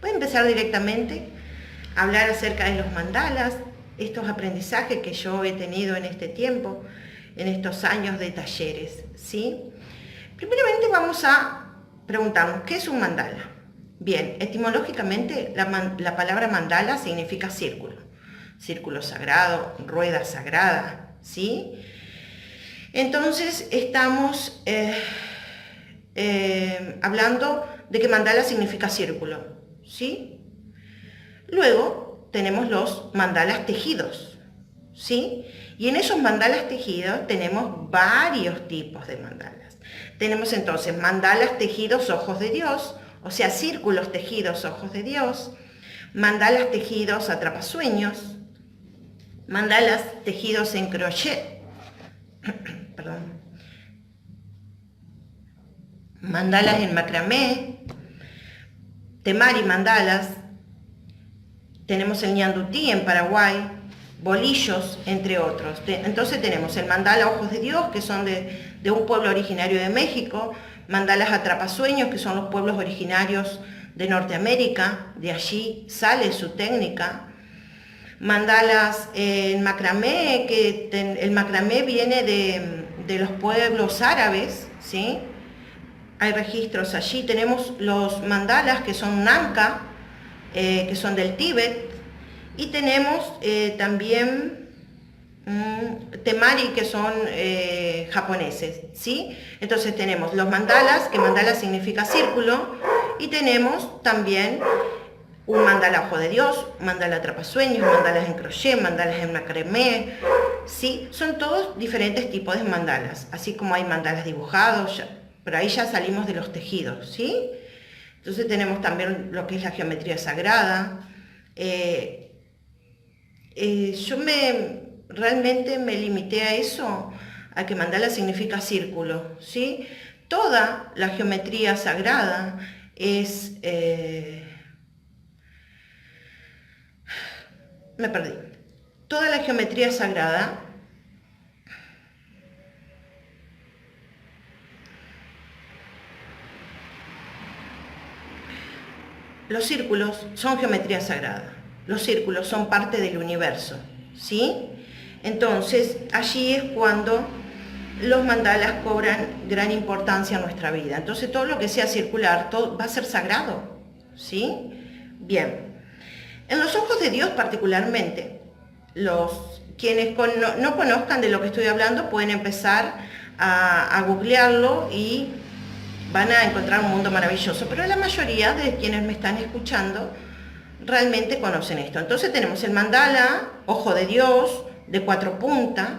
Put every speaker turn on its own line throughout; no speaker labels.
Voy a empezar directamente a hablar acerca de los mandalas, estos aprendizajes que yo he tenido en este tiempo, en estos años de talleres, ¿sí? Primeramente vamos a preguntarnos, ¿qué es un mandala? Bien, etimológicamente la palabra mandala significa círculo, círculo sagrado, rueda sagrada, ¿sí? Entonces estamos hablando de que mandala significa círculo, ¿sí? Luego tenemos los mandalas tejidos, ¿sí? Y en esos mandalas tejidos tenemos varios tipos de mandalas. Tenemos entonces mandalas tejidos ojos de Dios, o sea, círculos tejidos ojos de Dios, mandalas tejidos atrapasueños, mandalas tejidos en crochet, perdón, mandalas en macramé, temari mandalas, tenemos el ñandutí en Paraguay, bolillos, entre otros. Entonces tenemos el mandala ojos de Dios, que son de un pueblo originario de México, mandalas atrapasueños, que son los pueblos originarios de Norteamérica, de allí sale su técnica. Mandalas en macramé, que el macramé viene de los pueblos árabes, ¿sí? Hay registros allí. Tenemos los mandalas que son nanka, que son del Tíbet, y tenemos también temari, que son japoneses, ¿sí? Entonces tenemos los mandalas, que mandala significa círculo, y tenemos también un mandala ojo de Dios, mandala atrapasueños, mandalas en crochet, mandalas en macramé, ¿sí? Son todos diferentes tipos de mandalas, así como hay mandalas dibujados, pero ahí ya salimos de los tejidos, ¿sí? Entonces tenemos también lo que es la geometría sagrada. Yo realmente me limité a eso, a que mandala significa círculo, ¿sí? Toda la geometría sagrada es... me perdí. Toda la geometría sagrada los círculos son geometría sagrada, los círculos son parte del universo, ¿sí? Entonces, allí es cuando los mandalas cobran gran importancia en nuestra vida. Entonces, todo lo que sea circular, todo va a ser sagrado, ¿sí? Bien. En los ojos de Dios particularmente, quienes no conozcan de lo que estoy hablando pueden empezar a googlearlo y van a encontrar un mundo maravilloso, pero la mayoría de quienes me están escuchando realmente conocen esto. Entonces tenemos el mandala, ojo de Dios, de 4 puntas.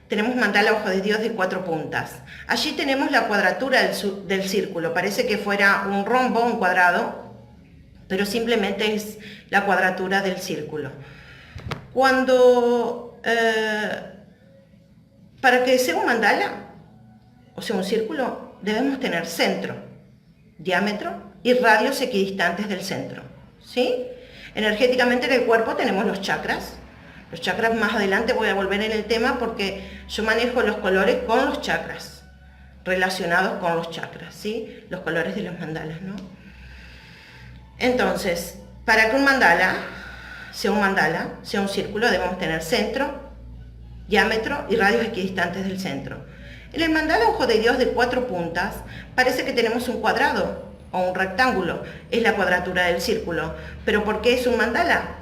Tenemos mandala, ojo de Dios, de 4 puntas. Allí tenemos la cuadratura del círculo. Parece que fuera un rombo, un cuadrado, pero simplemente es la cuadratura del círculo. Para que sea un mandala, o sea, un círculo, debemos tener centro, diámetro y radios equidistantes del centro, ¿sí? Energéticamente en el cuerpo tenemos los chakras. Los chakras más adelante voy a volver en el tema porque yo manejo los colores con los chakras, relacionados con los chakras, ¿sí? Los colores de los mandalas, ¿no? Entonces, para que un mandala, sea un círculo, debemos tener centro, diámetro y radios equidistantes del centro. En el mandala ojo de Dios de 4 puntas, parece que tenemos un cuadrado o un rectángulo, es la cuadratura del círculo. ¿Pero por qué es un mandala?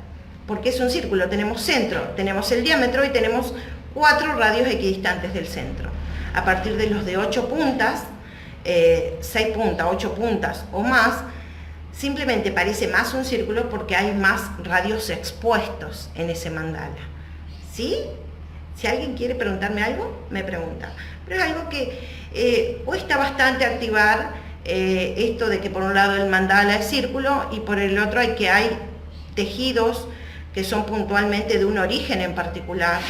Porque es un círculo, tenemos centro, tenemos el diámetro y tenemos 4 radios equidistantes del centro. A partir de los de 8 puntas, 6 puntas, 8 puntas o más, simplemente parece más un círculo porque hay más radios expuestos en ese mandala, ¿sí? Si alguien quiere preguntarme algo, me pregunta. Pero es algo que cuesta bastante activar, esto de que por un lado el mandala es círculo y por el otro hay tejidos que son puntualmente de un origen en particular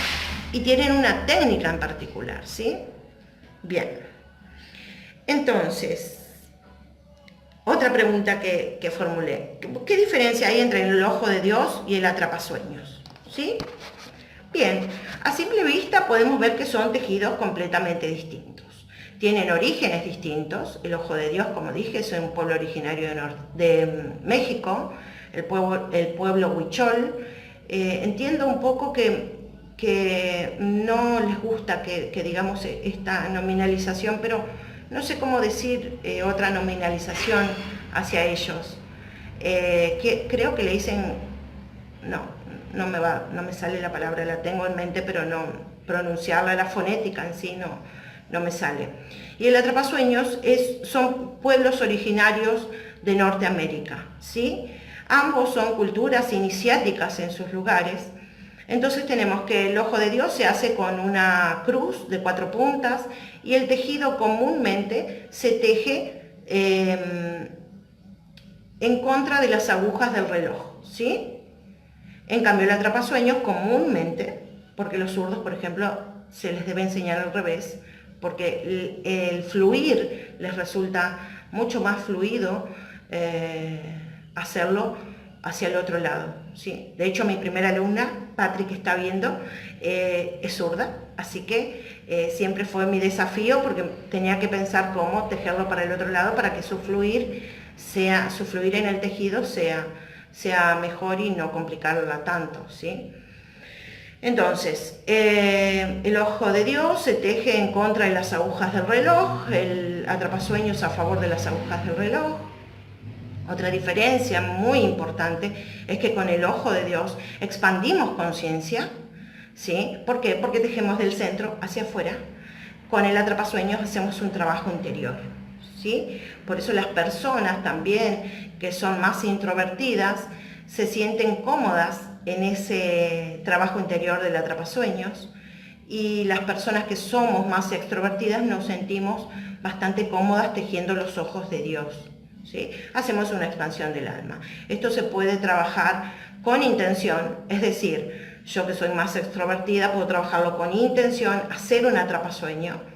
y tienen una técnica en particular, ¿sí? Bien. Entonces, otra pregunta que formulé. ¿Qué diferencia hay entre el ojo de Dios y el atrapasueños? ¿Sí? Bien, a simple vista podemos ver que son tejidos completamente distintos. tienen orígenes distintos. El Ojo de Dios, como dije, es un pueblo originario de México, el pueblo huichol. Entiendo un poco que no les gusta que digamos esta nominalización, pero no sé cómo decir otra nominalización hacia ellos. Creo que le dicen, no me sale la palabra, la tengo en mente, pero no pronunciarla, la fonética en sí no me sale. Y el Atrapasueños son pueblos originarios de Norteamérica, ¿sí? Ambos son culturas iniciáticas en sus lugares. Entonces tenemos que el Ojo de Dios se hace con una cruz de 4 puntas y el tejido comúnmente se teje en contra de las agujas del reloj, ¿sí? En cambio el Atrapasueños comúnmente, porque los zurdos, por ejemplo, se les debe enseñar al revés, porque el fluir les resulta mucho más fluido hacerlo hacia el otro lado, ¿sí? De hecho, mi primera alumna, Patri, que está viendo, es zurda, así que siempre fue mi desafío porque tenía que pensar cómo tejerlo para el otro lado para que su fluir en el tejido sea mejor y no complicarla tanto, ¿sí? Entonces, el Ojo de Dios se teje en contra de las agujas del reloj, el Atrapasueños a favor de las agujas del reloj. Otra diferencia muy importante es que con el Ojo de Dios expandimos conciencia, ¿sí? ¿Por qué? Porque tejemos del centro hacia afuera. Con el Atrapasueños hacemos un trabajo interior, ¿sí? Por eso las personas también que son más introvertidas se sienten cómodas en ese trabajo interior del Atrapasueños, y las personas que somos más extrovertidas nos sentimos bastante cómodas tejiendo los ojos de Dios, ¿sí? Hacemos una expansión del alma. Esto se puede trabajar con intención, es decir, yo que soy más extrovertida puedo trabajarlo con intención, hacer un atrapasueño,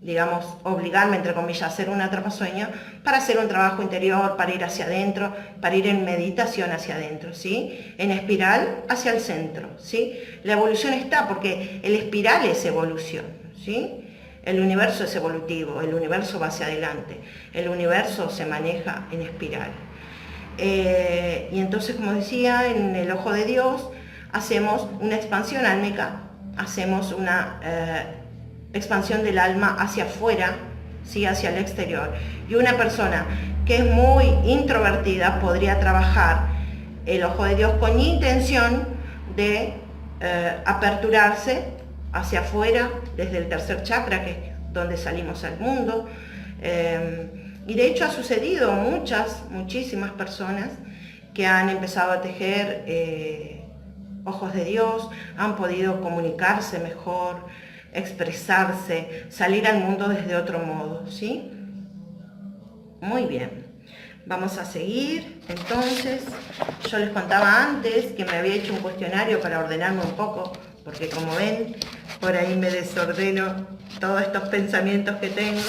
digamos, obligarme, entre comillas, a hacer un atrapasueño para hacer un trabajo interior, para ir hacia adentro, para ir en meditación hacia adentro, ¿sí? En espiral hacia el centro, ¿sí? La evolución está porque el espiral es evolución, ¿sí? El universo es evolutivo, el universo va hacia adelante, el universo se maneja en espiral. Y entonces, como decía, en el Ojo de Dios hacemos una expansión álmica, hacemos una expansión del alma hacia afuera, ¿sí? Hacia el exterior. Y una persona que es muy introvertida podría trabajar el Ojo de Dios con intención de aperturarse hacia afuera, desde el tercer chakra, que es donde salimos al mundo. Y de hecho ha sucedido muchísimas personas que han empezado a tejer ojos de Dios, han podido comunicarse mejor, expresarse, salir al mundo desde otro modo, ¿sí? Muy bien. Vamos a seguir. Entonces, yo les contaba antes que me había hecho un cuestionario para ordenarme un poco, porque como ven, por ahí me desordeno todos estos pensamientos que tengo.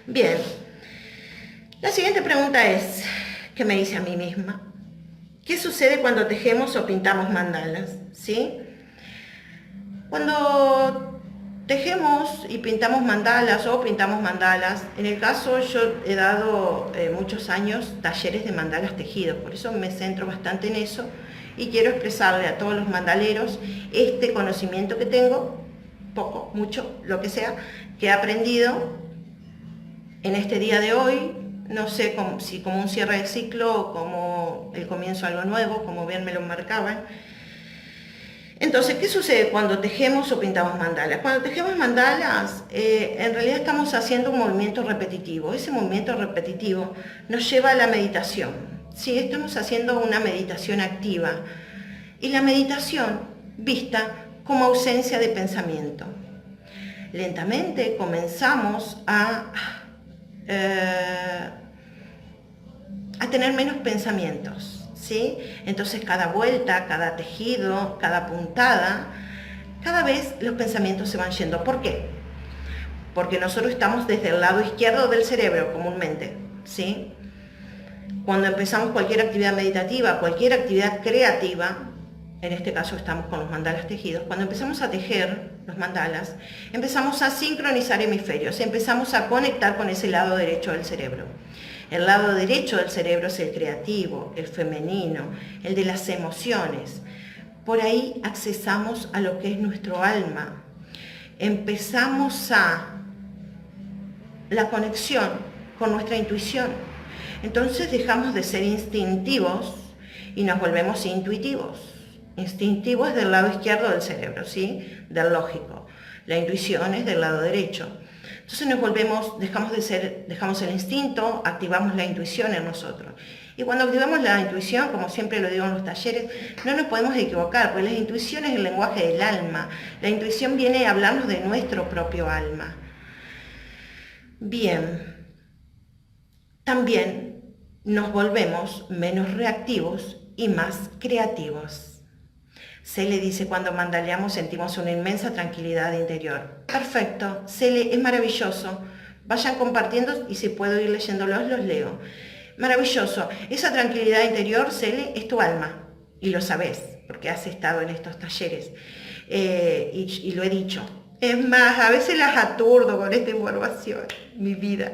Bien. La siguiente pregunta es, ¿qué me hice a mí misma? ¿Qué sucede cuando tejemos o pintamos mandalas? ¿Sí? Cuando tejemos y pintamos mandalas en el caso yo he dado muchos años talleres de mandalas tejidos, por eso me centro bastante en eso y quiero expresarle a todos los mandaleros este conocimiento que tengo, poco, mucho, lo que sea, que he aprendido en este día de hoy, no sé si como un cierre de ciclo o como el comienzo de algo nuevo, como bien me lo marcaban. Entonces, ¿qué sucede cuando tejemos o pintamos mandalas? Cuando tejemos mandalas, en realidad estamos haciendo un movimiento repetitivo. Ese movimiento repetitivo nos lleva a la meditación. Sí, estamos haciendo una meditación activa. Y la meditación vista como ausencia de pensamiento. Lentamente comenzamos a tener menos pensamientos. ¿Sí? Entonces cada vuelta, cada tejido, cada puntada, cada vez los pensamientos se van yendo. ¿Por qué? Porque nosotros estamos desde el lado izquierdo del cerebro comúnmente, ¿sí? Cuando empezamos cualquier actividad meditativa, cualquier actividad creativa, en este caso estamos con los mandalas tejidos, cuando empezamos a tejer, los mandalas, empezamos a sincronizar hemisferios, empezamos a conectar con ese lado derecho del cerebro. El lado derecho del cerebro es el creativo, el femenino, el de las emociones. Por ahí accesamos a lo que es nuestro alma. Empezamos a la conexión con nuestra intuición. Entonces dejamos de ser instintivos y nos volvemos intuitivos. Instintivo es del lado izquierdo del cerebro, ¿sí? Del lógico. La intuición es del lado derecho. Entonces nos volvemos, dejamos el instinto, activamos la intuición en nosotros. Y cuando activamos la intuición, como siempre lo digo en los talleres, no nos podemos equivocar, porque la intuición es el lenguaje del alma. La intuición viene a hablarnos de nuestro propio alma. Bien, también nos volvemos menos reactivos y más creativos. Se le dice cuando mandaleamos sentimos una inmensa tranquilidad interior. Perfecto, es maravilloso. Vayan compartiendo y si puedo ir leyéndolos, los leo. Maravilloso. Esa tranquilidad interior, Cele, es tu alma. Y lo sabes, porque has estado en estos talleres. Y lo he dicho. Es más, a veces las aturdo con esta información, mi vida.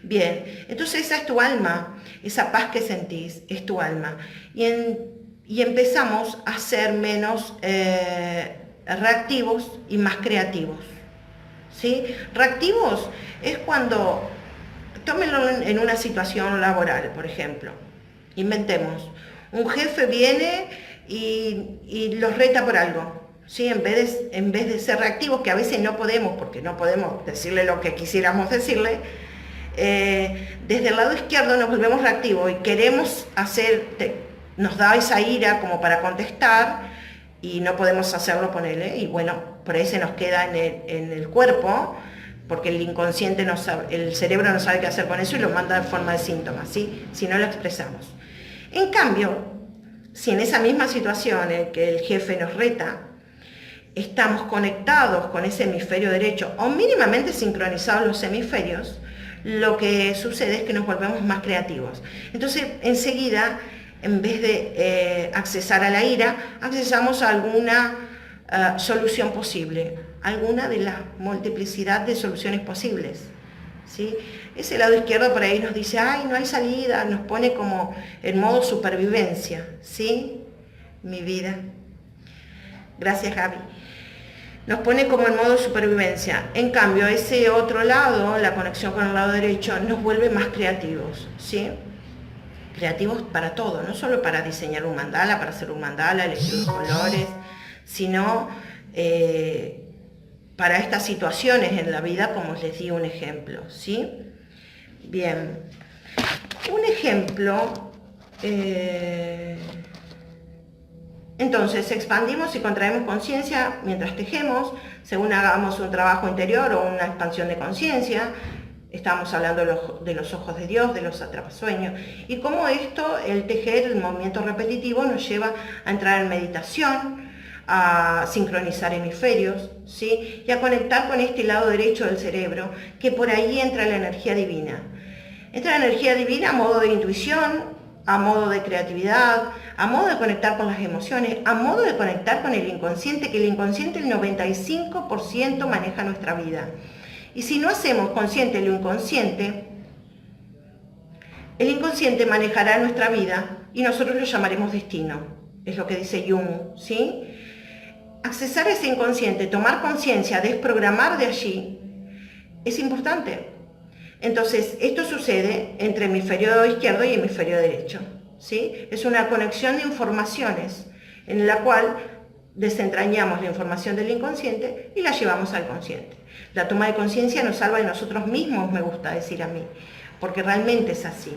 Bien, entonces esa es tu alma. Esa paz que sentís es tu alma. Y empezamos a ser menos reactivos y más creativos. ¿Sí? Reactivos es cuando, tómenlo en una situación laboral, por ejemplo, inventemos, un jefe viene y los reta por algo, ¿sí? En vez de ser reactivos, que a veces no podemos, porque no podemos decirle lo que quisiéramos decirle, desde el lado izquierdo nos volvemos reactivos y queremos nos da esa ira como para contestar y no podemos hacerlo, ponele, y bueno, por ahí se nos queda en el cuerpo, porque el inconsciente el cerebro no sabe qué hacer con eso y lo manda en forma de síntomas, ¿sí? Si no lo expresamos. En cambio, si en esa misma situación en que el jefe nos reta, estamos conectados con ese hemisferio derecho o mínimamente sincronizados los hemisferios, lo que sucede es que nos volvemos más creativos. Entonces, enseguida, en vez de accesar a la ira, accesamos a alguna solución posible, alguna de la multiplicidad de soluciones posibles, ¿sí? Ese lado izquierdo por ahí nos dice, ay, no hay salida, nos pone como en modo supervivencia, ¿sí? Mi vida. Gracias, Gaby. Nos pone como en modo supervivencia. En cambio, ese otro lado, la conexión con el lado derecho, nos vuelve más creativos, ¿sí? Creativos para todo, no solo para diseñar un mandala, para hacer un mandala, elegir los colores, sino para estas situaciones en la vida, como les di un ejemplo, ¿sí? Bien, un ejemplo, entonces expandimos y contraemos conciencia mientras tejemos, según hagamos un trabajo interior o una expansión de conciencia. Estamos hablando de los ojos de Dios, de los atrapasueños, y cómo esto, el tejer, el movimiento repetitivo, nos lleva a entrar en meditación, a sincronizar hemisferios, ¿sí? Y a conectar con este lado derecho del cerebro, que por ahí entra la energía divina. Entra la energía divina a modo de intuición, a modo de creatividad, a modo de conectar con las emociones, a modo de conectar con el inconsciente, que el inconsciente el 95% maneja nuestra vida. Y si no hacemos consciente lo inconsciente, el inconsciente manejará nuestra vida y nosotros lo llamaremos destino. Es lo que dice Jung, ¿sí? Accesar a ese inconsciente, tomar conciencia, desprogramar de allí, es importante. Entonces, esto sucede entre hemisferio izquierdo y hemisferio derecho, ¿sí? Es una conexión de informaciones en la cual desentrañamos la información del inconsciente y la llevamos al consciente. La toma de conciencia nos salva de nosotros mismos, me gusta decir a mí, porque realmente es así,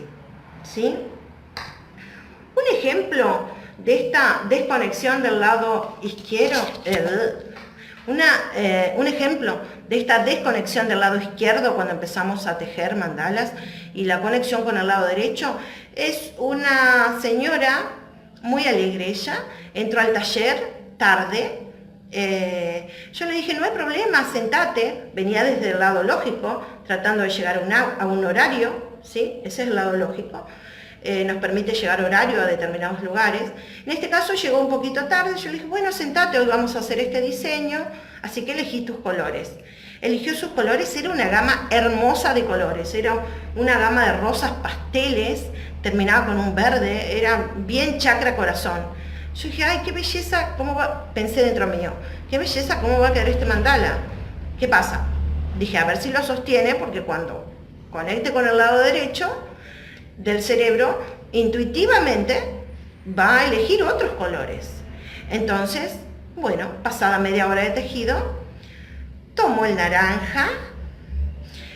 ¿sí? Un ejemplo de esta desconexión del lado izquierdo, un ejemplo de esta desconexión del lado izquierdo cuando empezamos a tejer mandalas y la conexión con el lado derecho es una señora muy alegre. Ella entró al taller tarde. Yo le dije, no hay problema, sentate. Venía desde el lado lógico, tratando de llegar a un horario, ¿sí? Ese es el lado lógico. nos permite llegar horario a determinados lugares. En este caso llegó un poquito tarde, yo le dije, bueno, sentate, hoy vamos a hacer este diseño, así que elegí tus colores. Eligió sus colores, era una gama hermosa de colores, era una gama de rosas pasteles, terminaba con un verde, era bien chakra corazón. Yo dije, ay, qué belleza, ¿cómo va? Pensé dentro mío, qué belleza, ¿cómo va a quedar este mandala? ¿Qué pasa? Dije, a ver si lo sostiene, porque cuando conecte con el lado derecho del cerebro, intuitivamente va a elegir otros colores. Entonces, bueno, pasada media hora de tejido, tomó el naranja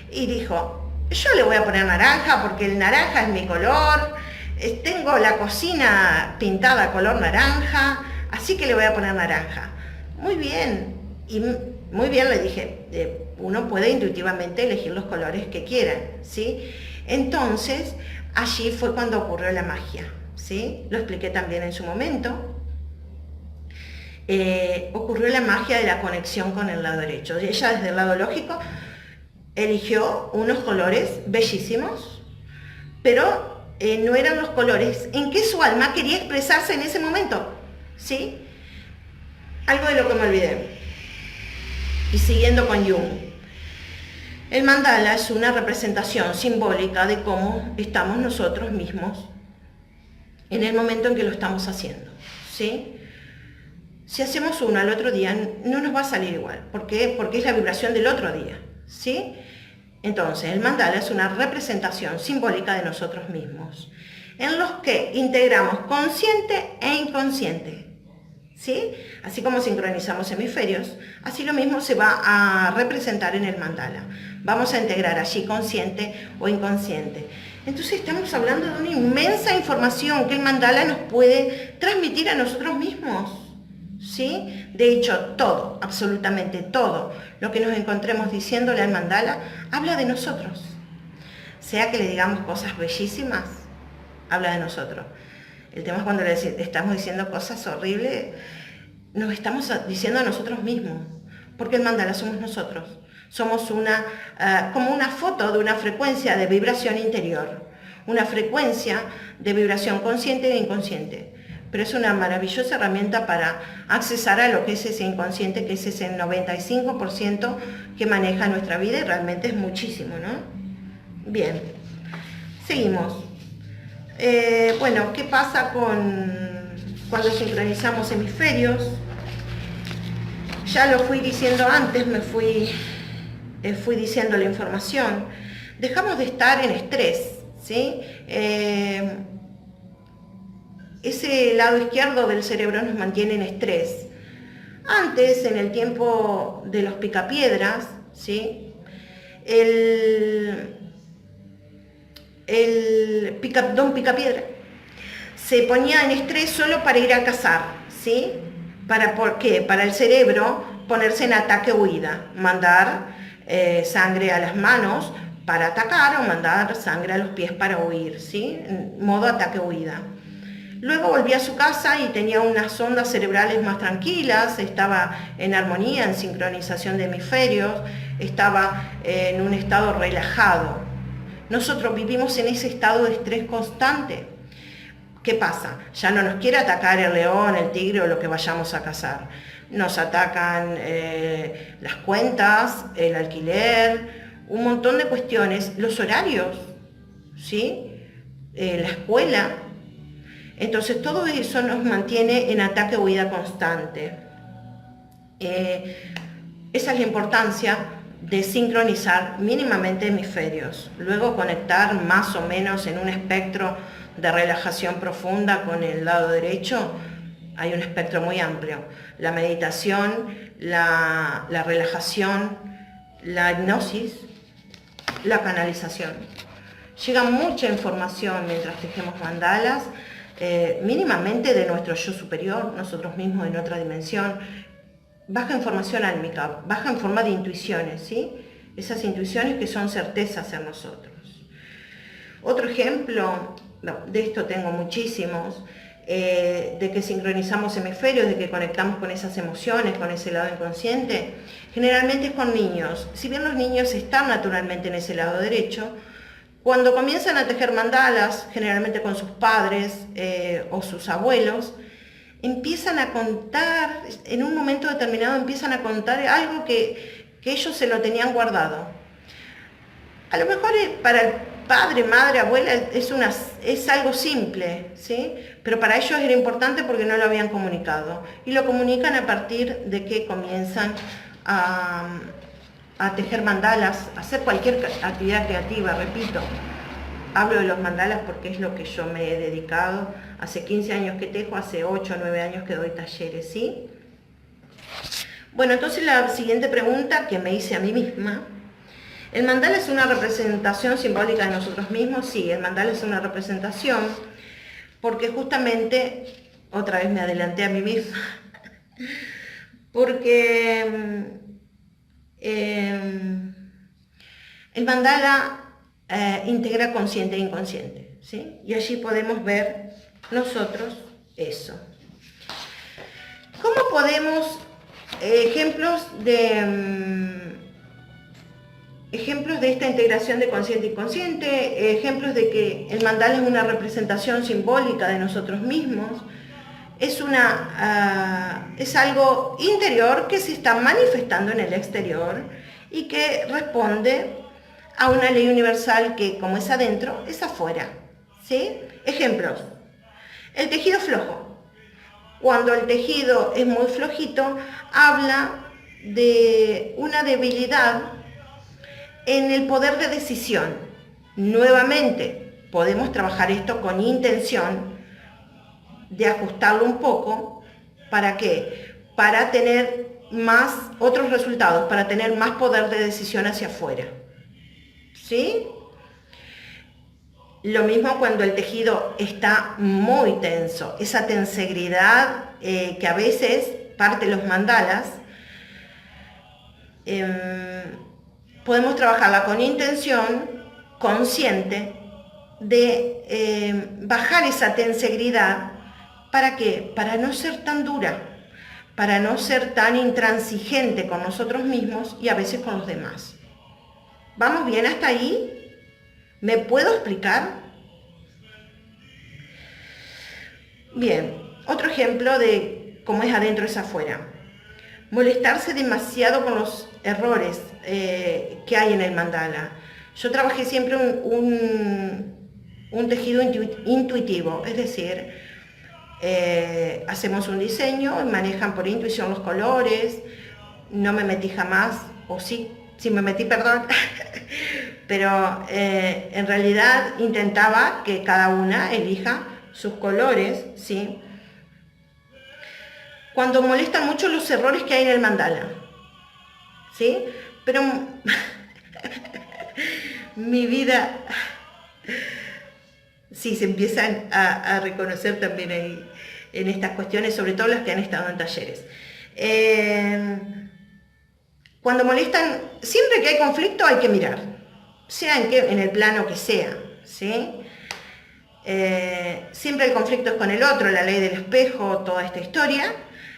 y dijo, yo le voy a poner naranja porque el naranja es mi color, tengo la cocina pintada color naranja, así que le voy a poner naranja. Muy bien, y muy bien le dije, uno puede intuitivamente elegir los colores que quieran, ¿sí? Entonces, allí fue cuando ocurrió la magia, ¿sí? Lo expliqué también en su momento. Ocurrió la magia de la conexión con el lado derecho. Ella desde el lado lógico eligió unos colores bellísimos, pero no eran los colores en que su alma quería expresarse en ese momento, ¿sí? Algo de lo que me olvidé. Y siguiendo con Jung, el mandala es una representación simbólica de cómo estamos nosotros mismos en el momento en que lo estamos haciendo, ¿sí? Si hacemos uno al otro día, no nos va a salir igual. ¿Por qué? Porque es la vibración del otro día, ¿sí? Entonces, el mandala es una representación simbólica de nosotros mismos, en los que integramos consciente e inconsciente, ¿sí? Así como sincronizamos hemisferios, así lo mismo se va a representar en el mandala. Vamos a integrar allí consciente o inconsciente. Entonces estamos hablando de una inmensa información que el mandala nos puede transmitir a nosotros mismos, ¿sí? De hecho, todo, absolutamente todo lo que nos encontremos diciéndole al mandala habla de nosotros. Sea que le digamos cosas bellísimas, habla de nosotros. El tema es cuando le estamos diciendo cosas horribles, nos estamos diciendo a nosotros mismos, porque el mandala somos nosotros. Somos como una foto de una frecuencia de vibración interior, una frecuencia de vibración consciente e inconsciente. Pero es una maravillosa herramienta para accesar a lo que es ese inconsciente, que es ese 95% que maneja nuestra vida, y realmente es muchísimo, ¿no? Bien, seguimos. Bueno, ¿qué pasa cuando sincronizamos hemisferios? Ya lo fui diciendo antes, fui diciendo la información. Dejamos de estar en estrés, ¿sí? Ese lado izquierdo del cerebro nos mantiene en estrés. Antes, en el tiempo de los picapiedras, ¿sí? Don Picapiedra se ponía en estrés solo para ir a cazar, ¿sí? ¿Por qué? Para el cerebro ponerse en ataque-huida, mandar sangre a las manos para atacar o mandar sangre a los pies para huir, ¿sí? En modo ataque-huida. Luego volvía a su casa y tenía unas ondas cerebrales más tranquilas, estaba en armonía, en sincronización de hemisferios, estaba en un estado relajado. Nosotros vivimos en ese estado de estrés constante. ¿Qué pasa? Ya no nos quiere atacar el león, el tigre o lo que vayamos a cazar. Nos atacan las cuentas, el alquiler, un montón de cuestiones, los horarios, ¿sí? La escuela. Entonces todo eso nos mantiene en ataque o huida constante. Esa es la importancia de sincronizar mínimamente hemisferios, luego conectar más o menos en un espectro de relajación profunda con el lado derecho. Hay un espectro muy amplio: la meditación, la relajación, la hipnosis, la canalización. Llega mucha información mientras tejemos mandalas, mínimamente de nuestro yo superior, nosotros mismos en otra dimensión. Baja información álmica, baja en forma de intuiciones, ¿sí? Esas intuiciones que son certezas en nosotros. Otro ejemplo, de esto tengo muchísimos, de que sincronizamos hemisferios, de que conectamos con esas emociones, con ese lado inconsciente, generalmente es con niños. Si bien los niños están naturalmente en ese lado derecho, Cuando comienzan a tejer mandalas, generalmente con sus padres o sus abuelos, empiezan a contar, en un momento determinado empiezan a contar algo que ellos se lo tenían guardado. A lo mejor para el padre, madre, abuela es algo simple, ¿sí? Pero para ellos era importante porque no lo habían comunicado. Y lo comunican a partir de que comienzan a tejer mandalas, a hacer cualquier actividad creativa, repito. Hablo de los mandalas porque es lo que yo me he dedicado. Hace 15 años que tejo, hace 8 o 9 años que doy talleres, ¿sí? Bueno, entonces la siguiente pregunta que me hice a mí misma: ¿el mandala es una representación simbólica de nosotros mismos? Sí, el mandala es una representación porque justamente, otra vez me adelanté a mí misma, porque el mandala integra consciente e inconsciente, ¿sí? Y allí podemos ver nosotros eso. ¿Cómo podemos, ejemplos de esta integración de consciente e inconsciente, ejemplos de que el mandala es una representación simbólica de nosotros mismos, es algo interior que se está manifestando en el exterior y que responde a una ley universal que, como es adentro, es afuera, ¿sí? Ejemplos: el tejido flojo. Cuando el tejido es muy flojito, habla de una debilidad en el poder de decisión. Nuevamente, podemos trabajar esto con intención de ajustarlo un poco. ¿Para qué? Para tener otros resultados, para tener más poder de decisión hacia afuera, ¿sí? Lo mismo cuando el tejido está muy tenso, esa tensegridad que a veces parte los mandalas, podemos trabajarla con intención consciente de bajar esa tensegridad. ¿Para qué? Para no ser tan dura, para no ser tan intransigente con nosotros mismos y a veces con los demás. ¿Vamos bien hasta ahí? ¿Me puedo explicar? Bien, otro ejemplo de cómo es adentro es afuera. Molestarse demasiado con los errores que hay en el mandala. Yo trabajé siempre un tejido intuitivo, es decir, hacemos un diseño, manejan por intuición los colores, no me metí jamás, o sí me metí, perdón, pero en realidad intentaba que cada una elija sus colores, ¿sí? Cuando molestan mucho los errores que hay en el mandala, ¿sí? Pero mi vida, sí, se empiezan a reconocer también ahí en estas cuestiones, sobre todo las que han estado en talleres. Cuando molestan, siempre que hay conflicto hay que mirar, sea en el plano que sea, ¿sí? Siempre el conflicto es con el otro, la ley del espejo, toda esta historia,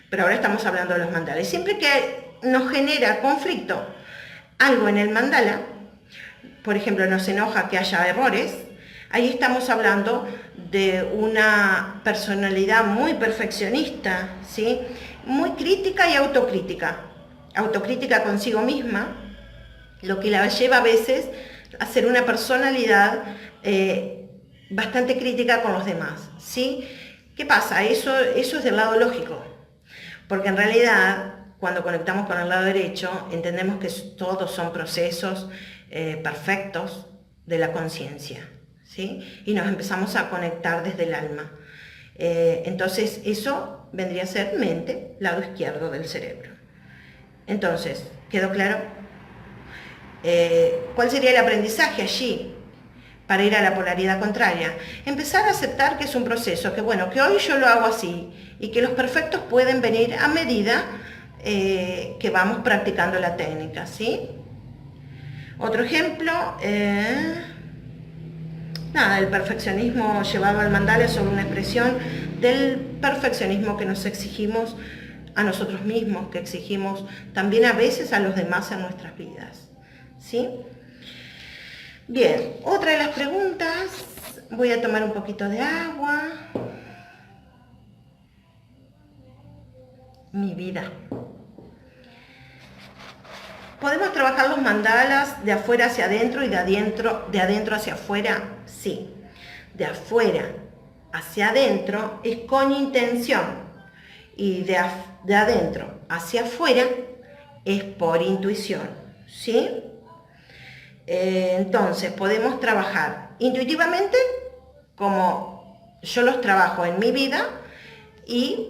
pero ahora estamos hablando de los mandalas. Siempre que nos genera conflicto algo en el mandala, por ejemplo, nos enoja que haya errores, ahí estamos hablando de una personalidad muy perfeccionista, ¿sí? Muy crítica y autocrítica. Autocrítica consigo misma, lo que la lleva a veces a ser una personalidad bastante crítica con los demás, ¿sí? ¿Qué pasa? Eso es del lado lógico, porque en realidad cuando conectamos con el lado derecho entendemos que todos son procesos perfectos de la conciencia, ¿sí? Y nos empezamos a conectar desde el alma. Entonces eso vendría a ser mente, lado izquierdo del cerebro. Entonces, ¿quedó claro? ¿Cuál sería el aprendizaje allí para ir a la polaridad contraria? Empezar a aceptar que es un proceso, que bueno, que hoy yo lo hago así y que los perfectos pueden venir a medida que vamos practicando la técnica, ¿sí? Otro ejemplo, el perfeccionismo llevado al mandala es solo una expresión del perfeccionismo que nos exigimos a nosotros mismos, que exigimos también a veces a los demás en nuestras vidas, ¿sí? Bien, otra de las preguntas, voy a tomar un poquito de agua. Mi vida. ¿Podemos trabajar los mandalas de afuera hacia adentro y de adentro hacia afuera? Sí. De afuera hacia adentro es con intención y de adentro hacia afuera es por intuición, ¿sí? Entonces podemos trabajar intuitivamente como yo los trabajo en mi vida y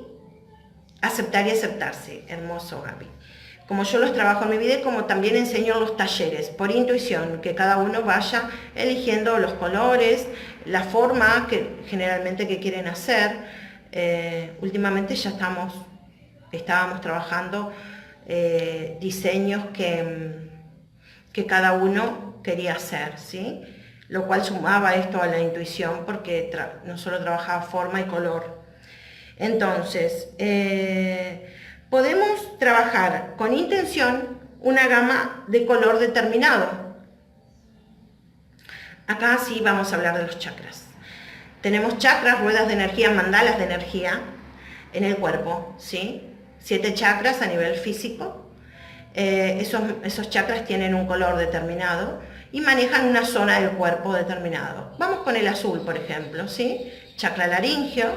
aceptar y aceptarse, hermoso Gaby. Como yo los trabajo en mi vida y como también enseño en los talleres, por intuición, que cada uno vaya eligiendo los colores, la forma que generalmente que quieren hacer. Últimamente ya estábamos trabajando diseños que cada uno quería hacer, ¿sí? Lo cual sumaba esto a la intuición porque no solo trabajaba forma y color. Entonces, podemos trabajar con intención una gama de color determinado. Acá sí vamos a hablar de los chakras. Tenemos chakras, ruedas de energía, mandalas de energía en el cuerpo, ¿sí? 7 chakras a nivel físico. Esos chakras tienen un color determinado y manejan una zona del cuerpo determinado. Vamos con el azul, por ejemplo, ¿sí? Chakra laringio.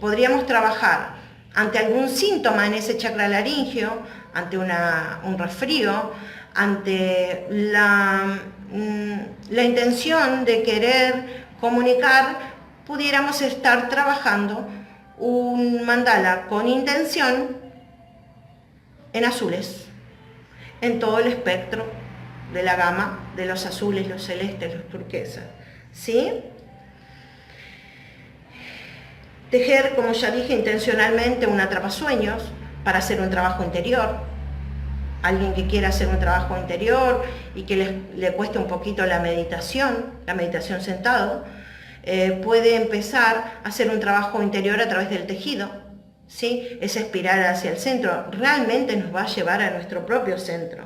Podríamos trabajar ante algún síntoma en ese chakra laringio, ante un resfrío, ante la intención de querer comunicar, pudiéramos estar trabajando un mandala con intención en azules, en todo el espectro de la gama de los azules, los celestes, los turquesas, ¿sí? Tejer, como ya dije, intencionalmente un atrapasueños para hacer un trabajo interior. Alguien que quiera hacer un trabajo interior y que le cueste un poquito la meditación sentado, puede empezar a hacer un trabajo interior a través del tejido, ¿sí? Esa espiral hacia el centro realmente nos va a llevar a nuestro propio centro.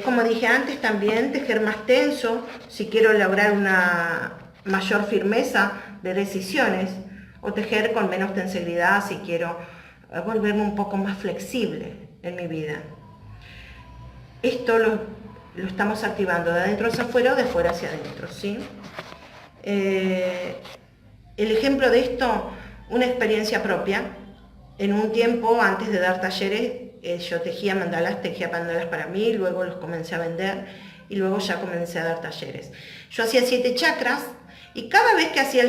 Como dije antes, también tejer más tenso, si quiero lograr una mayor firmeza de decisiones, o tejer con menos tensibilidad si quiero volverme un poco más flexible en mi vida. Esto lo estamos activando de adentro hacia afuera o de afuera hacia adentro, ¿sí? El ejemplo de esto, una experiencia propia. En un tiempo, antes de dar talleres, yo tejía mandalas para mí, luego los comencé a vender y luego ya comencé a dar talleres. Yo hacía 7 chakras y cada vez que hacía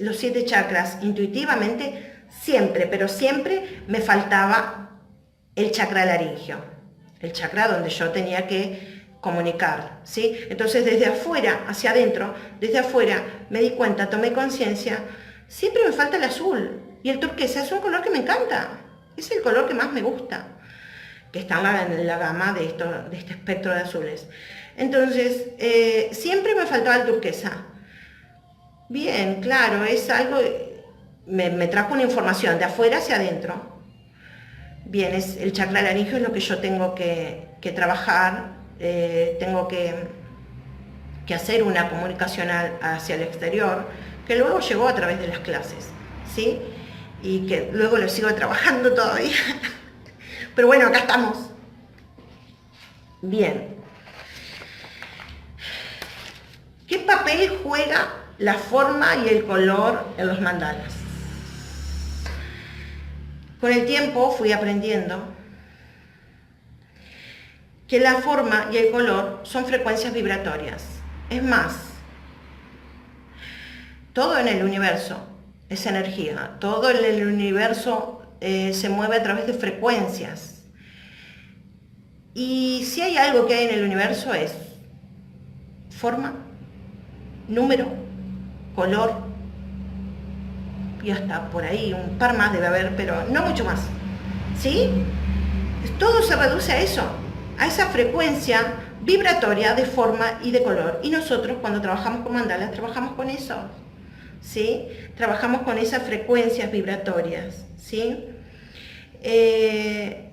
los 7 chakras intuitivamente, siempre, pero siempre me faltaba el chakra laringio, el chakra donde yo tenía que comunicar, ¿sí? Entonces desde afuera hacia adentro, desde afuera me di cuenta, tomé conciencia, siempre me falta el azul y el turquesa es un color que me encanta, es el color que más me gusta, que está en la gama de este espectro de azules. Entonces siempre me faltaba el turquesa. Bien, claro, es algo, me trajo una información de afuera hacia adentro. Bien, el chakra laringio es lo que yo tengo que trabajar, tengo que hacer una comunicación hacia el exterior, que luego llegó a través de las clases, ¿sí? Y que luego lo sigo trabajando todavía. Pero bueno, acá estamos. Bien. ¿Qué papel juega la forma y el color en los mandalas? Con el tiempo fui aprendiendo que la forma y el color son frecuencias vibratorias. Es más, todo en el universo es energía, todo en el universo se mueve a través de frecuencias. Y si hay algo que hay en el universo es forma, número, color, y hasta por ahí un par más debe haber, pero no mucho más, ¿sí? Todo se reduce a eso, a esa frecuencia vibratoria de forma y de color. Y nosotros cuando trabajamos con mandalas trabajamos con eso, ¿sí? Trabajamos con esas frecuencias vibratorias, ¿sí?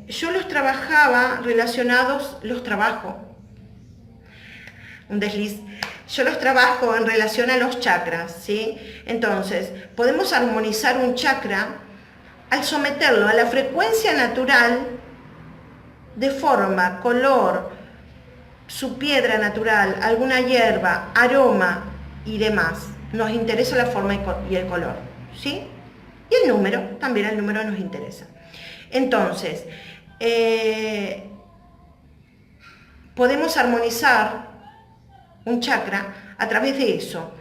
Yo los trabajo un desliz. Yo los trabajo en relación a los chakras, ¿sí? Entonces, podemos armonizar un chakra al someterlo a la frecuencia natural de forma, color, su piedra natural, alguna hierba, aroma y demás. Nos interesa la forma y el color, ¿sí? Y el número, también el número nos interesa. Entonces, podemos armonizar un chakra a través de eso.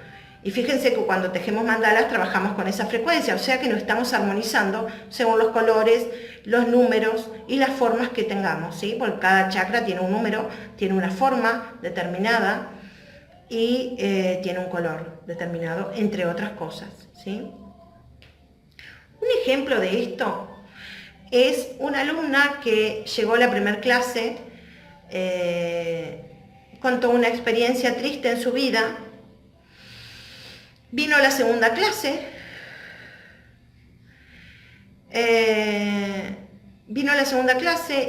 Y fíjense que cuando tejemos mandalas trabajamos con esa frecuencia, o sea que nos estamos armonizando según los colores, los números y las formas que tengamos, ¿sí? Porque cada chakra tiene un número, tiene una forma determinada y tiene un color determinado, entre otras cosas, ¿sí? Un ejemplo de esto es una alumna que llegó a la primera clase, contó una experiencia triste en su vida. Vino a la segunda clase,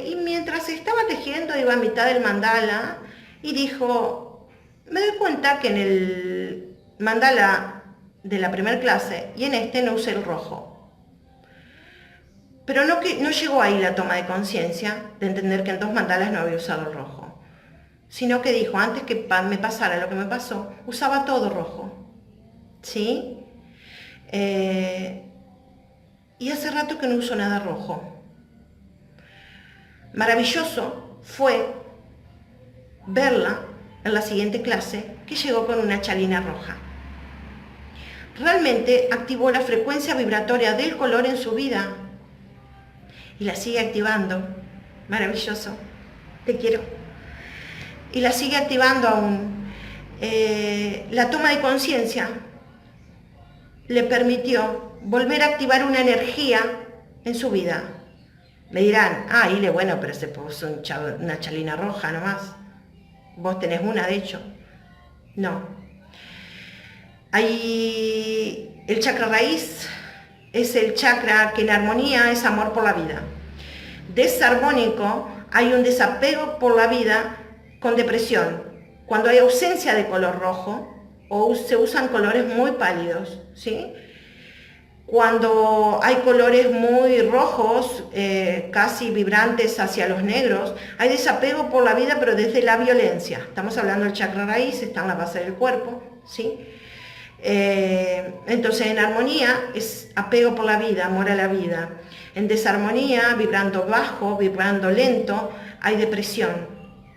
y mientras estaba tejiendo iba a mitad del mandala y dijo, me doy cuenta que en el mandala de la primera clase y en este no usé el rojo. Pero no llegó ahí la toma de conciencia de entender que en 2 mandalas no había usado el rojo, sino que dijo, antes que me pasara lo que me pasó, usaba todo rojo. ¿Sí? Y hace rato que no uso nada rojo. Maravilloso fue verla en la siguiente clase, que llegó con una chalina roja. Realmente activó la frecuencia vibratoria del color en su vida y la sigue activando. Maravilloso, te quiero. Y la sigue activando aún. La toma de conciencia le permitió volver a activar una energía en su vida. Me dirán, Ile, bueno, pero se puso una chalina roja nomás. Vos tenés una, de hecho. No. El chakra raíz es el chakra que en armonía es amor por la vida. Desarmónico, hay un desapego por la vida con depresión. Cuando hay ausencia de color rojo, o se usan colores muy pálidos, ¿sí? Cuando hay colores muy rojos, casi vibrantes hacia los negros, hay desapego por la vida, pero desde la violencia. Estamos hablando del chakra raíz, está en la base del cuerpo, ¿sí? Entonces, en armonía es apego por la vida, amor a la vida. En desarmonía, vibrando bajo, vibrando lento, hay depresión,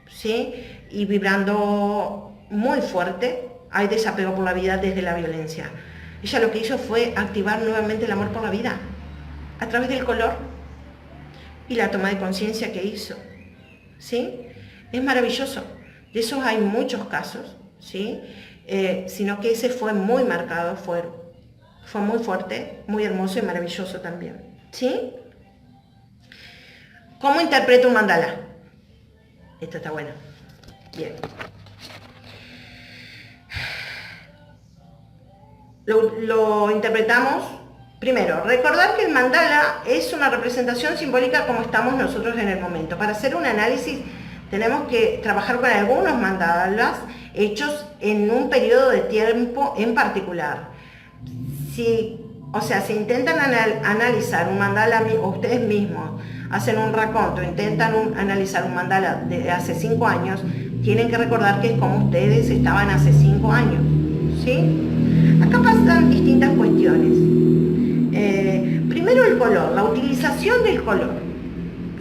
¿sí? Y vibrando muy fuerte, hay desapego por la vida desde la violencia. Ella lo que hizo fue activar nuevamente el amor por la vida a través del color y la toma de conciencia que hizo, ¿sí? Es maravilloso. De esos hay muchos casos, ¿sí? Sino que ese fue muy marcado, fue muy fuerte, muy hermoso y maravilloso también, ¿sí? ¿Cómo interpreto un mandala? Esto está bueno. Bien. Lo interpretamos. Primero, recordar que el mandala es una representación simbólica como estamos nosotros en el momento. Para hacer un análisis tenemos que trabajar con algunos mandalas hechos en un periodo de tiempo en particular. Si intentan analizar un mandala, o ustedes mismos hacen un raconto, intentan analizar un mandala de hace 5 años, tienen que recordar que es como ustedes estaban hace 5 años, ¿sí? Acá pasan distintas cuestiones. Primero el color, la utilización del color,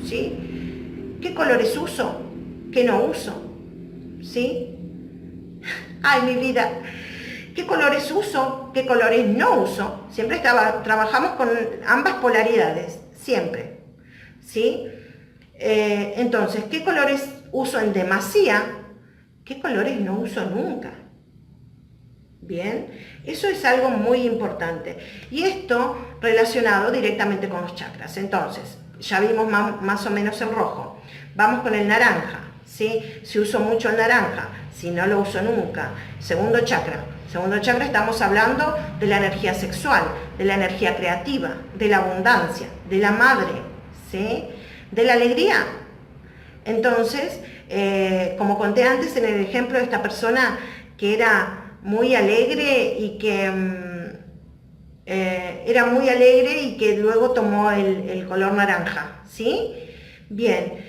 ¿sí? ¿Qué colores uso? ¿Qué no uso? ¿Sí? ¡Ay, mi vida! ¿Qué colores uso? ¿Qué colores no uso? Siempre trabajamos con ambas polaridades, siempre, ¿sí? Entonces, ¿qué colores uso en demasía? ¿Qué colores no uso nunca? Bien, eso es algo muy importante. Y esto relacionado directamente con los chakras. Entonces, ya vimos más o menos el rojo. Vamos con el naranja, ¿sí? Si uso mucho el naranja, si no lo uso nunca. Segundo chakra. Segundo chakra, estamos hablando de la energía sexual, de la energía creativa, de la abundancia, de la madre, ¿sí? De la alegría. Entonces, Como conté antes en el ejemplo de esta persona que era muy alegre y que luego tomó el color naranja, ¿sí? Bien,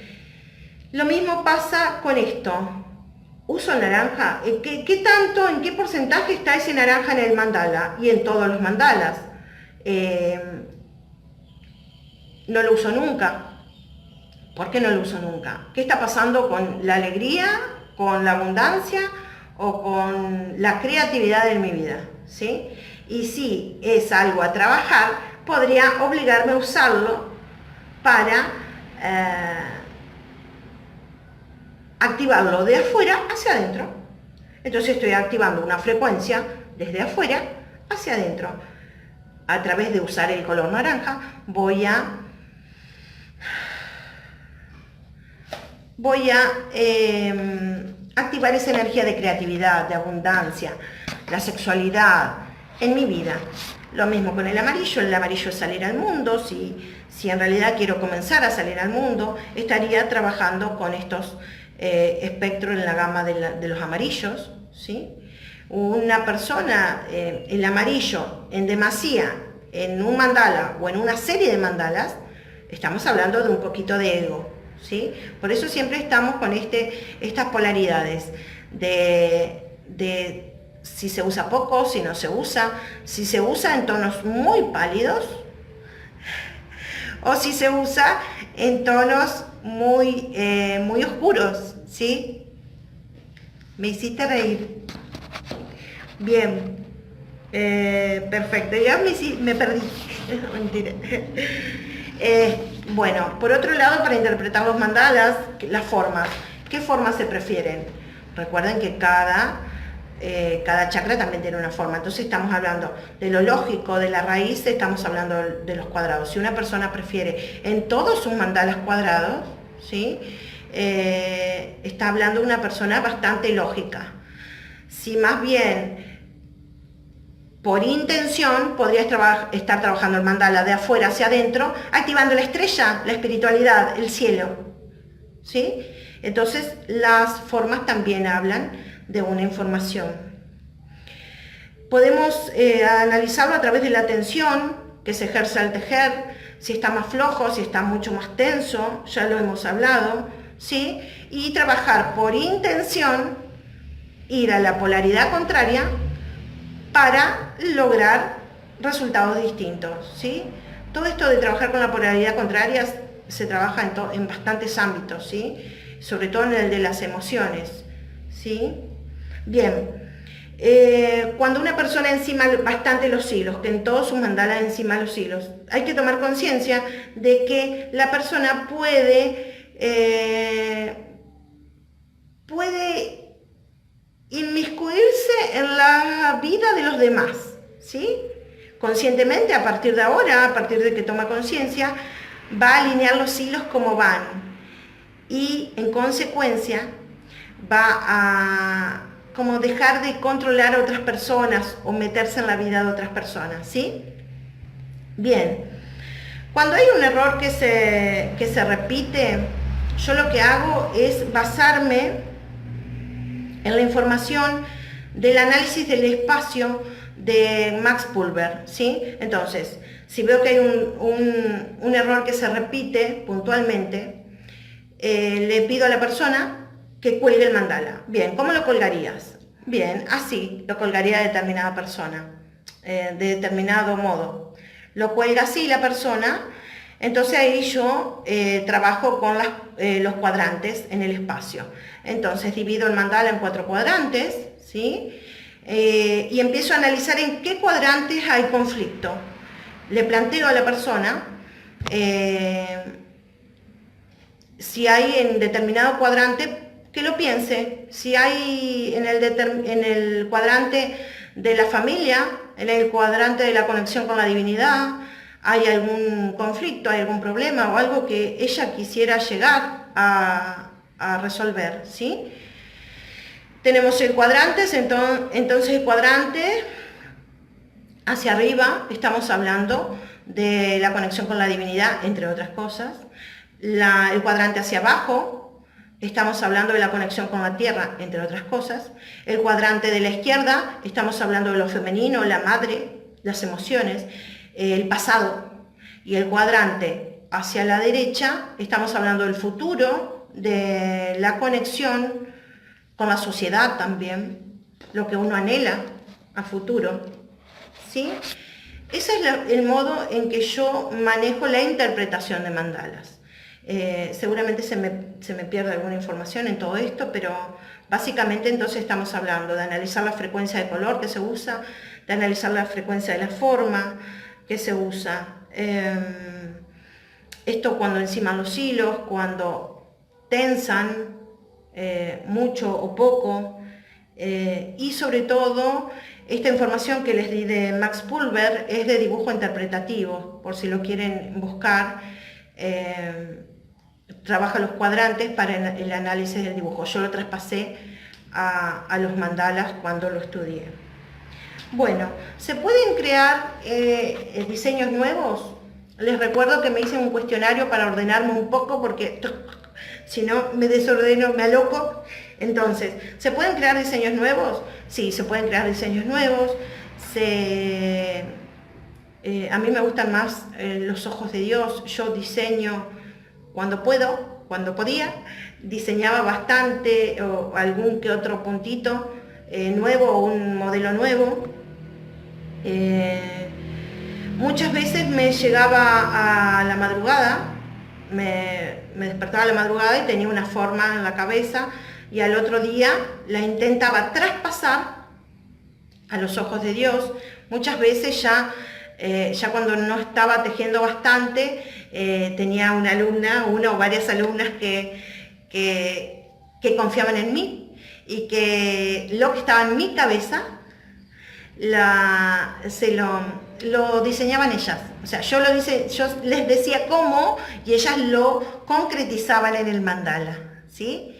lo mismo pasa con esto. Uso naranja. ¿Qué tanto, en qué porcentaje está ese naranja en el mandala y en todos los mandalas? No lo uso nunca. ¿Por qué no lo uso nunca? ¿Qué está pasando con la alegría, con la abundancia o con la creatividad en mi vida? ¿Sí? Y si es algo a trabajar, podría obligarme a usarlo para activarlo de afuera hacia adentro. Entonces estoy activando una frecuencia desde afuera hacia adentro. A través de usar el color naranja voy a activar esa energía de creatividad, de abundancia, la sexualidad en mi vida. Lo mismo con el amarillo es salir al mundo. Si en realidad quiero comenzar a salir al mundo, estaría trabajando con estos espectros en la gama de los amarillos, ¿sí? Una persona, el amarillo en demasía, en un mandala o en una serie de mandalas, estamos hablando de un poquito de ego, ¿sí? Por eso siempre estamos con estas polaridades de si se usa poco, si no se usa, si se usa en tonos muy pálidos o si se usa en tonos muy oscuros, ¿sí? Me hiciste reír. Bien, perfecto, ya me perdí. Mentira. Bueno, por otro lado, para interpretar los mandalas, las formas. ¿Qué formas se prefieren? Recuerden que cada chakra también tiene una forma. Entonces estamos hablando de lo lógico, de la raíz, estamos hablando de los cuadrados. Si una persona prefiere en todos sus mandalas cuadrados, ¿sí? Está hablando de una persona bastante lógica. Si más bien por intención podría estar trabajando el mandala de afuera hacia adentro, activando la estrella, la espiritualidad, el cielo, ¿sí? Entonces las formas también hablan de una información. Podemos analizarlo a través de la tensión que se ejerce al tejer, si está más flojo, si está mucho más tenso, ya lo hemos hablado, ¿sí? Y trabajar por intención, ir a la polaridad contraria para lograr resultados distintos, ¿sí? Todo esto de trabajar con la polaridad contraria se trabaja en bastantes ámbitos, ¿sí? Sobre todo en el de las emociones, ¿sí? Bien, cuando una persona encima bastante los hilos, que en todos sus mandalas encima los hilos, hay que tomar conciencia de que la persona puede inmiscuirse en la vida de los demás, ¿sí? Conscientemente, a partir de ahora, a partir de que toma conciencia, va a alinear los hilos como van y en consecuencia va a como dejar de controlar a otras personas o meterse en la vida de otras personas, ¿sí? Bien, cuando hay un error que se repite, yo lo que hago es basarme en la información del análisis del espacio de Max Pulver, ¿sí? Entonces, si veo que hay un error que se repite puntualmente, le pido a la persona que cuelgue el mandala. Bien, ¿cómo lo colgarías? Bien, así lo colgaría determinada persona, de determinado modo. Lo cuelga así la persona, entonces ahí yo trabajo con los cuadrantes en el espacio. Entonces divido el mandala en 4 cuadrantes, ¿sí? Y empiezo a analizar en qué cuadrantes hay conflicto. Le planteo a la persona si hay en determinado cuadrante, que lo piense. Si hay en el cuadrante de la familia, en el cuadrante de la conexión con la divinidad, hay algún conflicto, hay algún problema o algo que ella quisiera llegar a resolver, ¿sí? Tenemos el cuadrante, entonces el cuadrante hacia arriba, estamos hablando de la conexión con la divinidad, entre otras cosas. El cuadrante hacia abajo, estamos hablando de la conexión con la tierra, entre otras cosas. El cuadrante de la izquierda, estamos hablando de lo femenino, la madre, las emociones, el pasado. Y el cuadrante hacia la derecha, estamos hablando del futuro, de la conexión con la sociedad también, lo que uno anhela a futuro, ¿sí? Ese es el modo en que yo manejo la interpretación de mandalas. Seguramente se me pierde alguna información en todo esto, pero básicamente entonces estamos hablando de analizar la frecuencia de color que se usa, de analizar la frecuencia de la forma que se usa. Esto cuando enciman los hilos, cuando tensan mucho o poco, y sobre todo esta información que les di de Max Pulver es de dibujo interpretativo, por si lo quieren buscar. Trabaja los cuadrantes para el análisis del dibujo. Yo lo traspasé a los mandalas cuando lo estudié. Bueno, ¿se pueden crear diseños nuevos? Les recuerdo que me hice un cuestionario para ordenarme un poco porque si no me desordeno, me aloco. Entonces, ¿se pueden crear diseños nuevos? Sí, se pueden crear diseños nuevos. A mí me gustan más los ojos de Dios. Yo diseño cuando puedo, cuando podía. Diseñaba bastante o algún que otro puntito nuevo o un modelo nuevo. Muchas veces me llegaba a la madrugada, me despertaba a la madrugada y tenía una forma en la cabeza y al otro día la intentaba traspasar a los ojos de Dios. Muchas veces ya cuando no estaba tejiendo bastante, tenía una alumna, una o varias alumnas que confiaban en mí y que lo que estaba en mi cabeza lo diseñaban ellas. O sea, yo les decía cómo y ellas lo concretizaban en el mandala, ¿sí?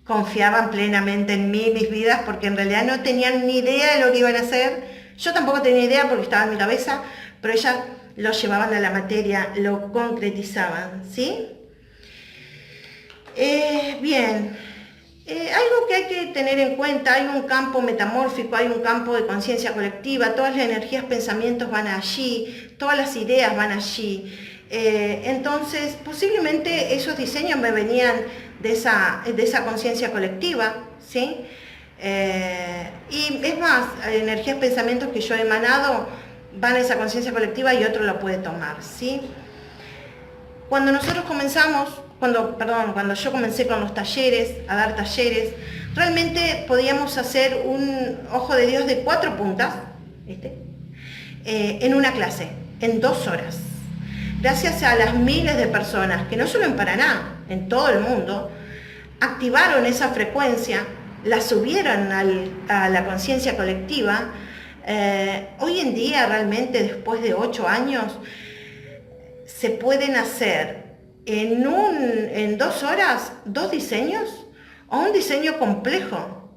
Confiaban plenamente en mí, mis vidas, porque en realidad no tenían ni idea de lo que iban a hacer. Yo tampoco tenía idea porque estaba en mi cabeza, pero ellas lo llevaban a la materia, lo concretizaban, ¿sí? Bien. Algo que hay que tener en cuenta, hay un campo metamórfico, hay un campo de conciencia colectiva, todas las energías, pensamientos van allí, todas las ideas van allí. Entonces, posiblemente esos diseños me venían de esa conciencia colectiva, ¿sí? Y es más, energías, pensamientos que yo he emanado van a esa conciencia colectiva y otro lo puede tomar, ¿sí? Cuando nosotros cuando yo comencé con los talleres, a dar talleres, realmente podíamos hacer un ojo de Dios de 4 puntas, en una clase, en 2 horas. Gracias a las miles de personas, que no solo en Paraná, en todo el mundo, activaron esa frecuencia, la subieron a la conciencia colectiva. Hoy en día, realmente, después de 8 años, se pueden hacer en 2 horas 2 diseños o un diseño complejo,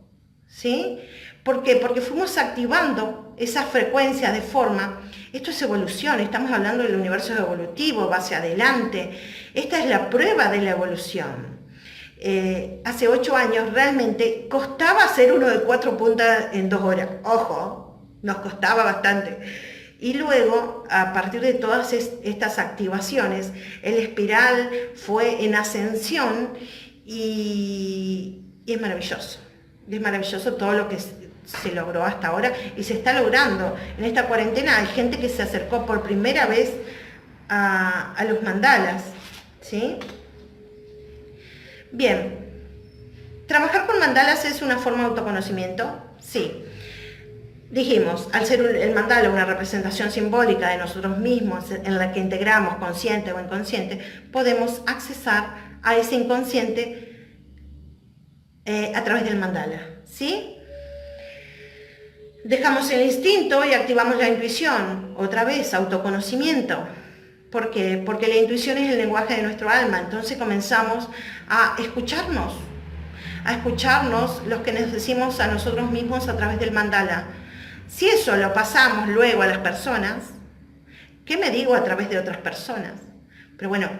¿sí? ¿Por qué? Porque fuimos activando esa frecuencia de forma. Esto es evolución, estamos hablando del universo evolutivo, va hacia adelante. Esta es la prueba de la evolución. Hace 8 años realmente costaba hacer uno de 4 puntas en 2 horas. Ojo, nos costaba bastante. Y luego, a partir de todas estas activaciones, el espiral fue en ascensión y es maravilloso. Es maravilloso todo lo que se logró hasta ahora y se está logrando. En esta cuarentena hay gente que se acercó por primera vez a los mandalas, ¿sí? Bien, ¿trabajar con mandalas es una forma de autoconocimiento? Sí. Dijimos, al ser el mandala una representación simbólica de nosotros mismos en la que integramos consciente o inconsciente, podemos accesar a ese inconsciente a través del mandala, ¿sí? Dejamos el instinto y activamos la intuición, otra vez, autoconocimiento. ¿Por qué? Porque la intuición es el lenguaje de nuestro alma, entonces comenzamos a escucharnos los que nos decimos a nosotros mismos a través del mandala. Si eso lo pasamos luego a las personas, ¿qué me digo a través de otras personas? Pero bueno,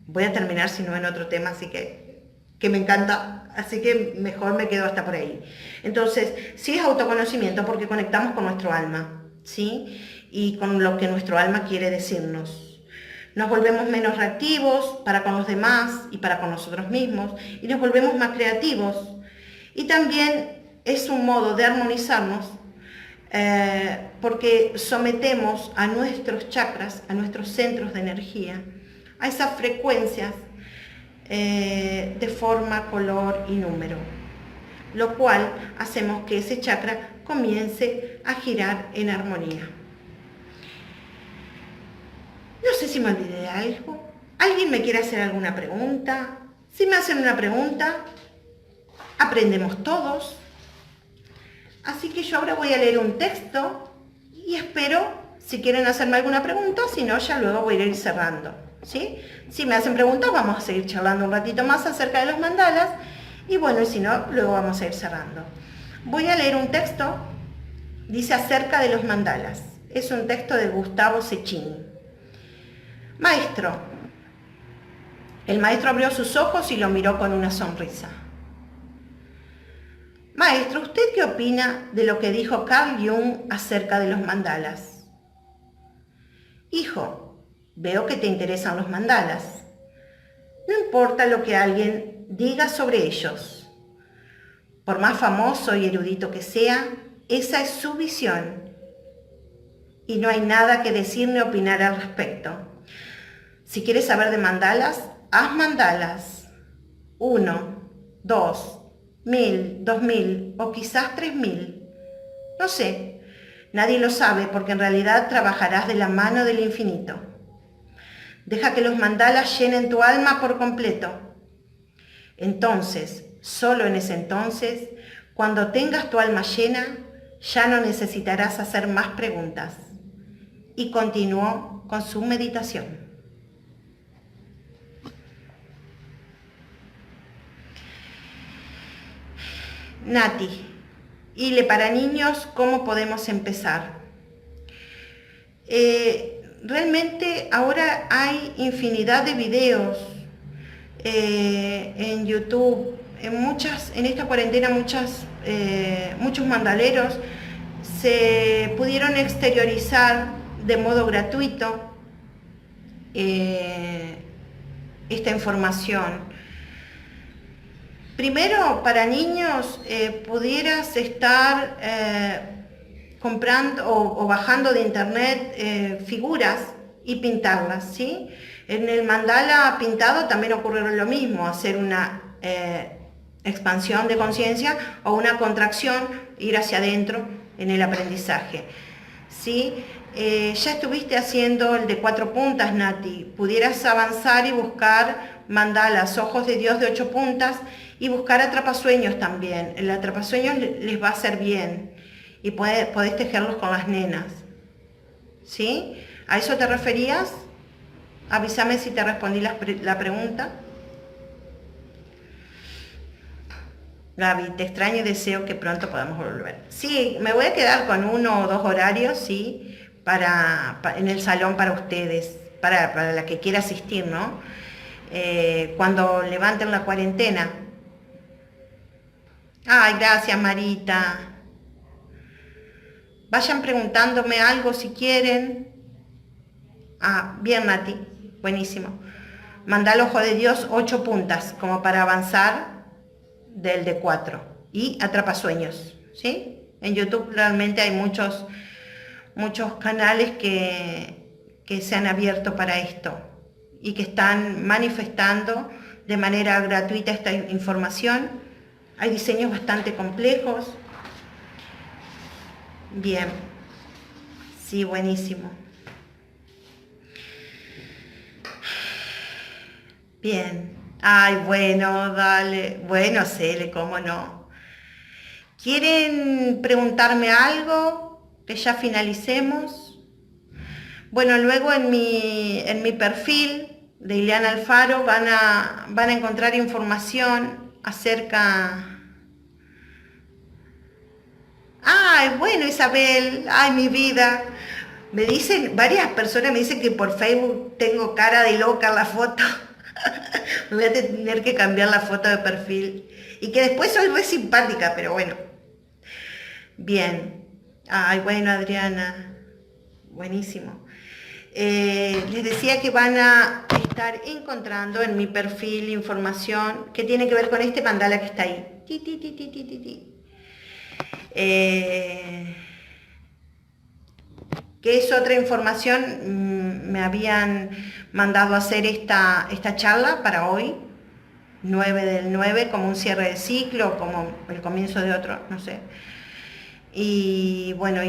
voy a terminar si no en otro tema, así que que me encanta, así que mejor me quedo hasta por ahí. Entonces, sí es autoconocimiento porque conectamos con nuestro alma, ¿sí? Y con lo que nuestro alma quiere decirnos. Nos volvemos menos reactivos para con los demás y para con nosotros mismos, y nos volvemos más creativos. Y también es un modo de armonizarnos porque sometemos a nuestros chakras, a nuestros centros de energía, a esas frecuencias de forma, color y número, lo cual hacemos que ese chakra comience a girar en armonía. No sé si me olvidé de algo. ¿Alguien me quiere hacer alguna pregunta? Si me hacen una pregunta, aprendemos todos. Así que yo ahora voy a leer un texto y espero, si quieren hacerme alguna pregunta, si no, ya luego voy a ir cerrando, ¿sí? Si me hacen preguntas, vamos a seguir charlando un ratito más acerca de los mandalas y bueno, y si no, luego vamos a ir cerrando. Voy a leer un texto, dice acerca de los mandalas. Es un texto de Gustavo Ceccini. Maestro. El maestro abrió sus ojos y lo miró con una sonrisa. Maestro, ¿usted qué opina de lo que dijo Carl Jung acerca de los mandalas? Hijo, veo que te interesan los mandalas. No importa lo que alguien diga sobre ellos. Por más famoso y erudito que sea, esa es su visión. Y no hay nada que decir ni opinar al respecto. Si quieres saber de mandalas, haz mandalas. 1, 2, 1000, 2000 o quizás 3000. No sé, nadie lo sabe porque en realidad trabajarás de la mano del infinito. Deja que los mandalas llenen tu alma por completo. Entonces, solo en ese entonces, cuando tengas tu alma llena, ya no necesitarás hacer más preguntas. Y continuó con su meditación. Nati, Ile para niños, ¿cómo podemos empezar? Realmente ahora hay infinidad de videos en YouTube, en esta cuarentena muchos mandaleros se pudieron exteriorizar de modo gratuito esta información. Primero, para niños, pudieras estar comprando o bajando de internet figuras y pintarlas, ¿sí? En el mandala pintado también ocurre lo mismo, hacer una expansión de conciencia o una contracción, ir hacia adentro en el aprendizaje, ¿sí? Ya estuviste haciendo el de 4 puntas, Nati. Pudieras avanzar y buscar mandalas, ojos de Dios de 8 puntas, y buscar atrapasueños también. El atrapasueños les va a hacer bien y podés tejerlos con las nenas, ¿sí? ¿A eso te referías? Avísame si te respondí la pregunta. Gaby, te extraño y deseo que pronto podamos volver. Sí, me voy a quedar con 1 o 2 horarios, sí, en el salón para ustedes, para la que quiera asistir, ¿no? Cuando levanten la cuarentena. Ay, gracias, Marita. Vayan preguntándome algo si quieren. Ah, bien, Nati, buenísimo. Mandá al ojo de Dios 8 puntas, como para avanzar del de 4. Y atrapasueños, ¿sí? En YouTube realmente hay muchos canales que se han abierto para esto y que están manifestando de manera gratuita esta información. Hay diseños bastante complejos. Bien. Sí, buenísimo. Bien. Ay, bueno, dale. Bueno, Cele, cómo no. ¿Quieren preguntarme algo? Que ya finalicemos. Bueno, luego en mi perfil de Ileana Alfaro van a encontrar información acerca... Ay, bueno, Isabel, ay, mi vida. Varias personas me dicen que por Facebook tengo cara de loca en la foto. Me voy a tener que cambiar la foto de perfil. Y que después soy re simpática, pero bueno. Bien. Ay, bueno, Adriana. Buenísimo. Les decía que van a estar encontrando en mi perfil información que tiene que ver con este mandala que está ahí. Ti, ti, ti, ti, ti, ti, ti. Que es otra información, me habían mandado a hacer esta charla para hoy, 9/9, como un cierre de ciclo, como el comienzo de otro, no sé. Y bueno,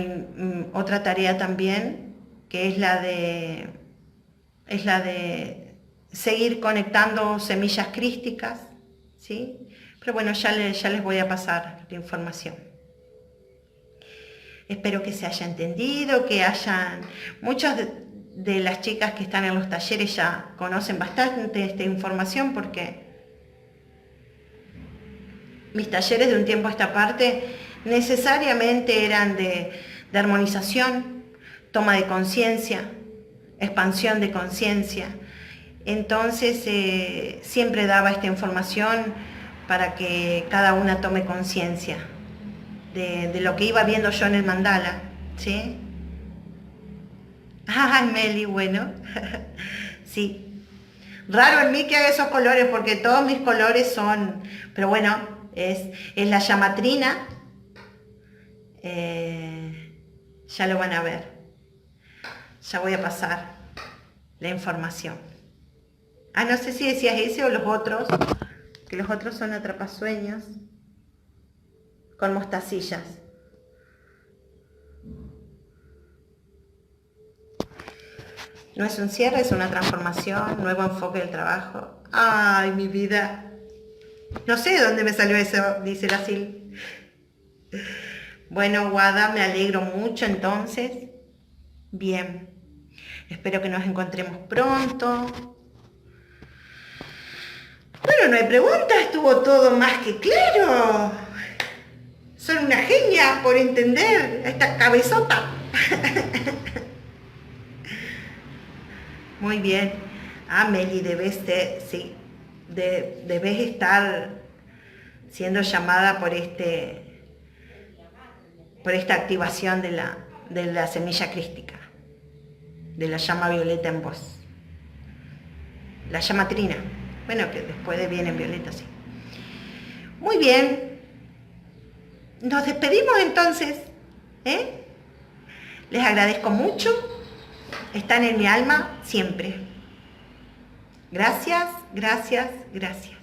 otra tarea también, que es la de seguir conectando semillas crísticas, ¿sí? Pero bueno, ya les voy a pasar la información. Espero que se haya entendido, que hayan... Muchas de las chicas que están en los talleres ya conocen bastante esta información porque mis talleres de un tiempo a esta parte necesariamente eran de armonización, toma de conciencia, expansión de conciencia. Entonces siempre daba esta información para que cada una tome conciencia de lo que iba viendo yo en el mandala, ¿sí? Ay, Meli, bueno, sí. Raro en mí que haga esos colores porque todos mis colores son, pero bueno, es la llamatrina, ya lo van a ver, ya voy a pasar la información. Ah, no sé si decías ese o los otros, que los otros son atrapasueños con mostacillas. No es un cierre, es una transformación, nuevo enfoque del trabajo. Ay, mi vida. No sé de dónde me salió eso, dice la Sil. Bueno, Guada, me alegro mucho entonces. Bien. Espero que nos encontremos pronto. Bueno, no hay preguntas, estuvo todo más que claro. Son una genia por entender esta cabezota. Muy bien. Ah, Meli, debes estar siendo llamada por esta activación de la semilla crística, de la llama violeta en vos. La llama trina. Bueno, que después viene en violeta, sí. Muy bien. Nos despedimos entonces. Les agradezco mucho. Están en mi alma siempre. Gracias, gracias, gracias.